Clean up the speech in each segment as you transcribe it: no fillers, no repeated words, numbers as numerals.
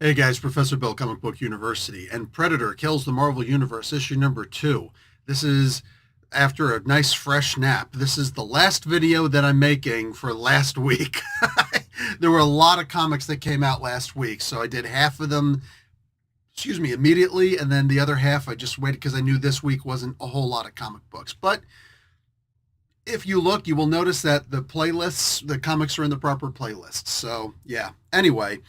Hey guys, Professor Bill, Comic Book University, and Predator Kills the Marvel Universe, issue number 2. This is after a nice fresh nap. This is the last video that I'm making for last week. There were a lot of comics that came out last week, so I did half of them, immediately, and then the other half I just waited because I knew this week wasn't a whole lot of comic books. But if you look, you will notice that the comics are in the proper playlists. So, yeah. Anyway,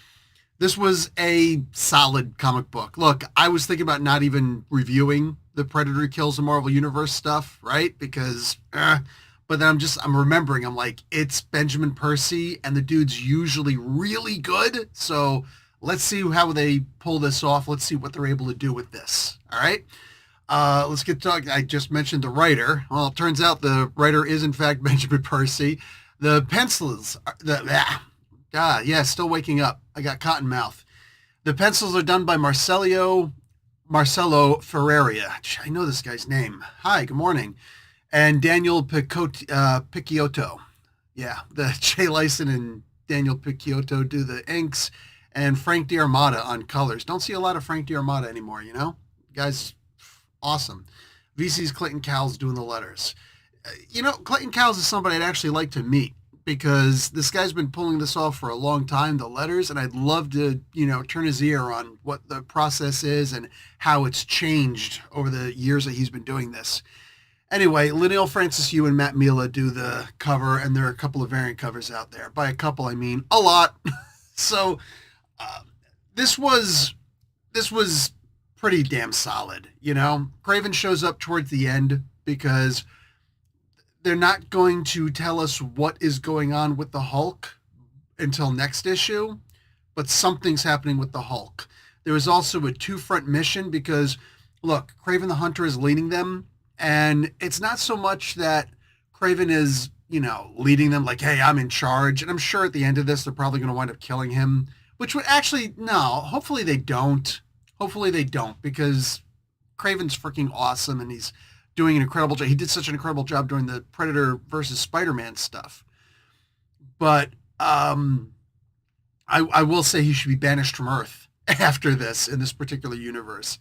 this was a solid comic book. Look, I was thinking about not even reviewing the Predator Kills the Marvel Universe stuff, right? Because, but then I'm remembering, I'm like, it's Benjamin Percy, and the dude's usually really good. So let's see how they pull this off. Let's see what they're able to do with this. All right. Let's get talking. I just mentioned the writer. Well, it turns out the writer is in fact Benjamin Percy. The pencils, yeah, still waking up. I got cotton mouth. The pencils are done by Marcelo Ferreira. I know this guy's name. Hi, good morning. And Daniel Picciotto. Yeah, the Jay Lyson and Daniel Picciotto do the inks, and Frank D'Armata on colors. Don't see a lot of Frank D'Armata anymore, you know? Guys, awesome. VC's Clayton Cowles doing the letters. Clayton Cowles is somebody I'd actually like to meet, because this guy's been pulling this off for a long time, the letters, and I'd love to, turn his ear on what the process is and how it's changed over the years that he's been doing this. Anyway, Linnell Francis Yu and Matt Mila do the cover, and there are a couple of variant covers out there. By a couple, I mean a lot. So this was pretty damn solid, Craven shows up towards the end because they're not going to tell us what is going on with the Hulk until next issue, but something's happening with the Hulk. There is also a two-front mission because, look, Craven the Hunter is leading them, and it's not so much that Craven is, leading them like, hey, I'm in charge, and I'm sure at the end of this they're probably going to wind up killing him, which would actually, no, hopefully they don't. Hopefully they don't, because Craven's freaking awesome, and he's doing an incredible job. He did such an incredible job during the Predator versus Spider-Man stuff. But I will say he should be banished from Earth after this in this particular universe.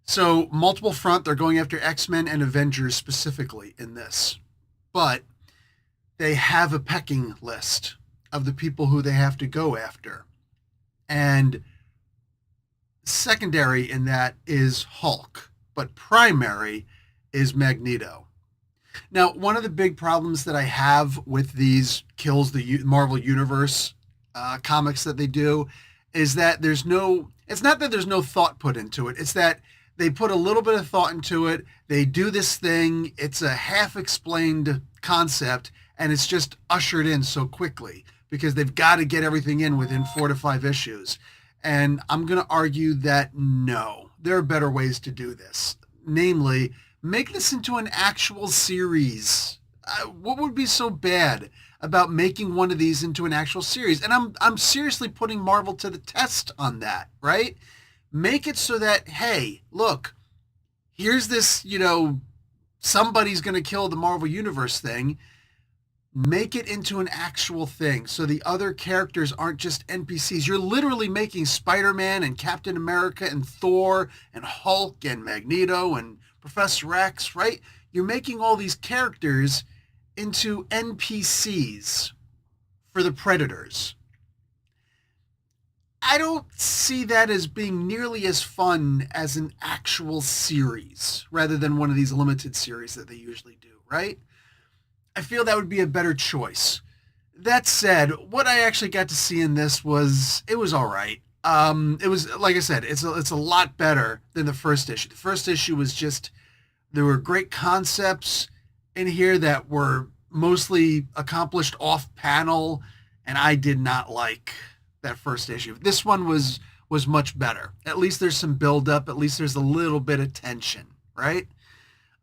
So multiple front, they're going after X-Men and Avengers specifically in this. But they have a pecking list of the people who they have to go after. And secondary in that is Hulk, but primary is Magneto. Now, one of the big problems that I have with these Kills the Marvel Universe comics that they do is that it's not that there's no thought put into it. It's that they put a little bit of thought into it. They do this thing. It's a half-explained concept, and it's just ushered in so quickly because they've got to get everything in within 4 to 5 issues. And I'm going to argue that no, there are better ways to do this. Namely, make this into an actual series. What would be so bad about making one of these into an actual series? And I'm seriously putting Marvel to the test on that, right? Make it so that, hey, look, here's this, somebody's going to kill the Marvel Universe thing. Make it into an actual thing so the other characters aren't just NPCs. You're literally making Spider-Man and Captain America and Thor and Hulk and Magneto and Professor X, right? You're making all these characters into NPCs for the Predators. I don't see that as being nearly as fun as an actual series rather than one of these limited series that they usually do, right? I feel that would be a better choice. That said, what I actually got to see in this was all right. It was, like I said, it's a lot better than the first issue. The first issue was just, there were great concepts in here that were mostly accomplished off panel, and I did not like that first issue. This one was much better. At least there's some build up. At least there's a little bit of tension, right?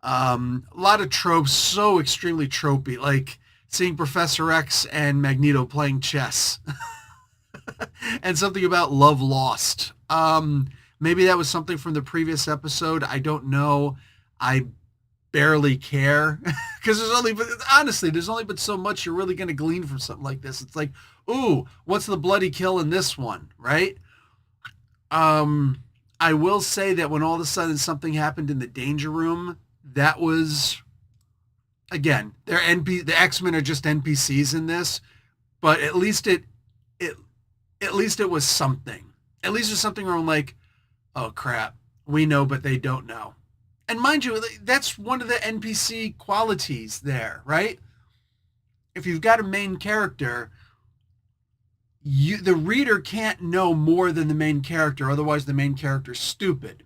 A lot of tropes, so extremely tropey, like seeing Professor X and Magneto playing chess. And something about love lost. Maybe that was something from the previous episode. I don't know. I barely care because there's only but so much you're really going to glean from something like this. It's like, ooh, what's the bloody kill in this one, right? I will say that when all of a sudden something happened in the Danger Room, that was, again, the X-Men are just NPCs in this, but at least it at least it was something. At least it was something where I'm like, oh crap, we know, but they don't know. And mind you, that's one of the NPC qualities there, right? If you've got a main character, the reader can't know more than the main character, otherwise the main character's stupid.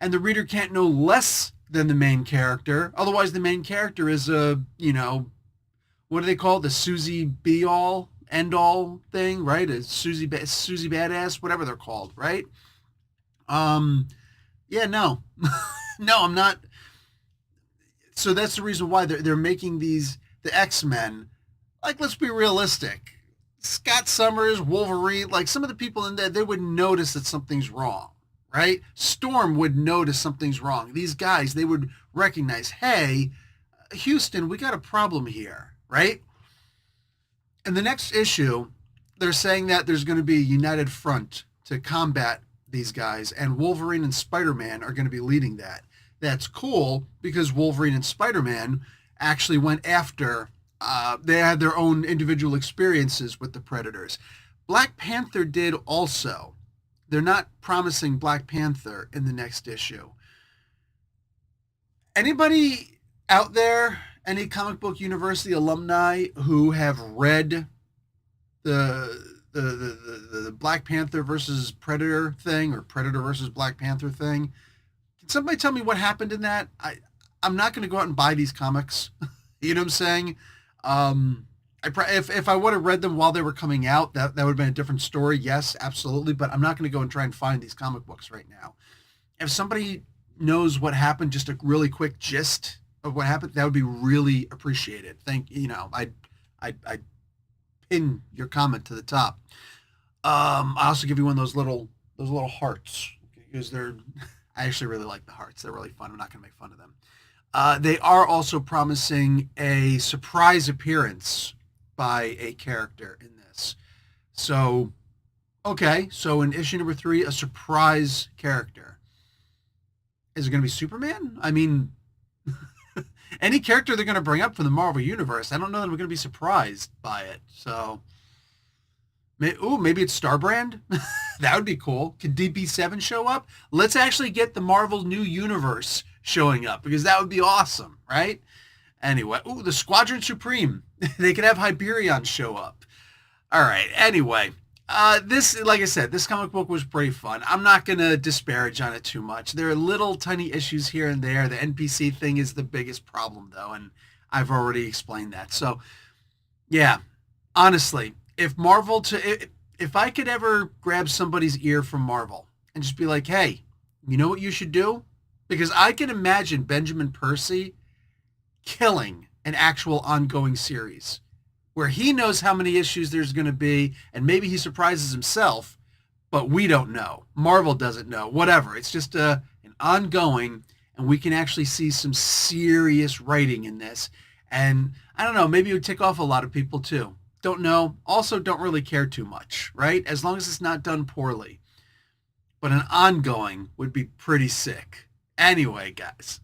And the reader can't know less than the main character, otherwise the main character is a, what do they call it? The Susie Be-All, End-All thing, right? A Susie Badass, whatever they're called, right? Yeah, no. No, I'm not. So that's the reason why they're making the X-Men, like, let's be realistic. Scott Summers, Wolverine, like some of the people in there, they would notice that something's wrong, right? Storm would notice something's wrong. These guys, they would recognize, hey, Houston, we got a problem here, right? In the next issue, they're saying that there's going to be a united front to combat these guys, and Wolverine and Spider-Man are going to be leading that. That's cool because Wolverine and Spider-Man actually went after, they had their own individual experiences with the Predators. Black Panther did also. They're not promising Black Panther in the next issue. Anybody out there, any comic book university alumni who have read the Black Panther versus Predator thing, or Predator versus Black Panther thing, can somebody tell me what happened in that? I'm not going to go out and buy these comics. You know what I'm saying? If I would have read them while they were coming out, that would have been a different story. Yes, absolutely. But I'm not going to go and try and find these comic books right now. If somebody knows what happened, just a really quick gist of what happened, that would be really appreciated. I'd pin your comment to the top. I also give you one of those little hearts because I actually really like the hearts. They're really fun. I'm not going to make fun of them. They are also promising a surprise appearance by a character in this. So, okay. So in issue number 3, a surprise character. Is it going to be Superman? I mean, any character they're going to bring up from the Marvel Universe, I don't know that I'm going to be surprised by it. So, maybe it's Starbrand? That would be cool. Could DB7 show up? Let's actually get the Marvel New Universe showing up, because that would be awesome, right? Anyway, the Squadron Supreme. They could have Hyperion show up. All right, anyway. This, like I said, this comic book was pretty fun. I'm not going to disparage on it too much. There are little tiny issues here and there. The NPC thing is the biggest problem, though, and I've already explained that. So, yeah, honestly, if I could ever grab somebody's ear from Marvel and just be like, hey, you know what you should do? Because I can imagine Benjamin Percy killing an actual ongoing series where he knows how many issues there's going to be, and maybe he surprises himself, but we don't know. Marvel doesn't know. Whatever. It's just an ongoing, and we can actually see some serious writing in this. And I don't know, maybe it would tick off a lot of people too. Don't know. Also, don't really care too much, right? As long as it's not done poorly. But an ongoing would be pretty sick. Anyway, guys,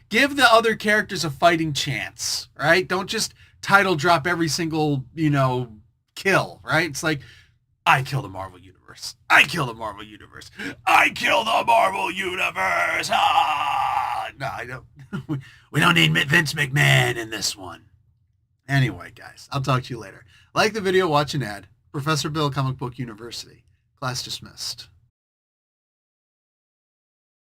give the other characters a fighting chance, right? Don't just title drop every single, kill, right? It's like, I kill the Marvel Universe. I kill the Marvel Universe. I kill the Marvel Universe. Ah! No, I don't. We don't need Vince McMahon in this one. Anyway, guys, I'll talk to you later. Like the video, watch an ad. Professor Bill, Comic Book University. Class dismissed.